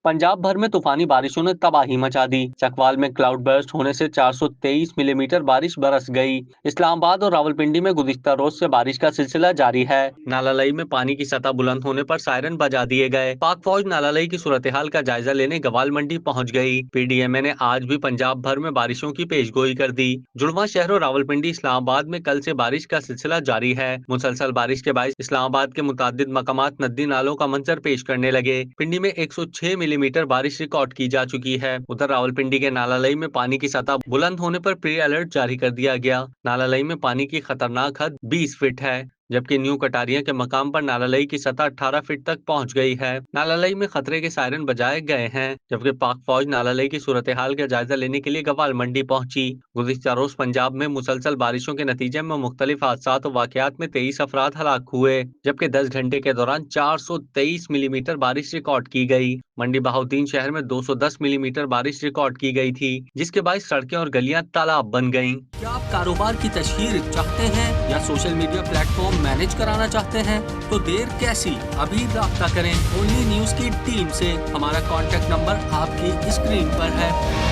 पंजाब भर में तूफानी बारिशों ने तबाही मचा दी। चकवाल में क्लाउड बर्स्ट होने से 423 मिलीमीटर बारिश बरस गई। इस्लामाबाद और रावलपिंडी में गुज़िश्ता रोज से बारिश का सिलसिला जारी है। नालालई में पानी की सतह बुलंद होने पर सायरन बजा दिए गए। पाक फौज नालालई की सूरत हाल का जायजा लेने गवाल मंडी पहुंच गई। पीडीएमए ने आज भी पंजाब भर में बारिशों की पेशगोई कर दी। जुड़वा शहरों रावलपिंडी इस्लामाबाद में कल से बारिश का सिलसिला जारी है। मुसलसल बारिश के बायस इस्लामाबाद के मुतादिद मकामात नदी नालों का मंजर पेश करने लगे। पिंडी में 106 मिलीमीटर बारिश रिकॉर्ड की जा चुकी है। उधर रावलपिंडी के नालालई में पानी की सतह बुलंद होने पर प्री अलर्ट जारी कर दिया गया। नालालई में पानी की खतरनाक हद 20 फीट है, जबकि न्यू कटारिया के मकाम पर नालालई की सतह 18 फीट तक पहुंच गई है। नालालई में खतरे के सायरन बजाए गए हैं, जबकि पाक फौज नालालई की सूरत हाल का जायजा लेने के लिए गवाल मंडी पहुंची। गुज़िश्ता रोज पंजाब में मुसलसल बारिशों के नतीजे में मुख्तलिफ हादसात और वाकयात में 23 अफराद हलाक हुए, जबकि 10 घंटे के दौरान 423 मिलीमीटर बारिश रिकॉर्ड की गई। मंडी बहाउद्दीन शहर में 210 मिलीमीटर बारिश रिकॉर्ड की गई थी, जिसके बाद सड़कें और गलियां तालाब बन गईं। क्या आप कारोबार की तशहीर चाहते हैं या सोशल मीडिया प्लेटफॉर्म मैनेज कराना चाहते हैं? तो देर कैसी, अभी राब्ता करें ओनली न्यूज की टीम से। हमारा कॉन्टेक्ट नंबर आपकी स्क्रीन पर है।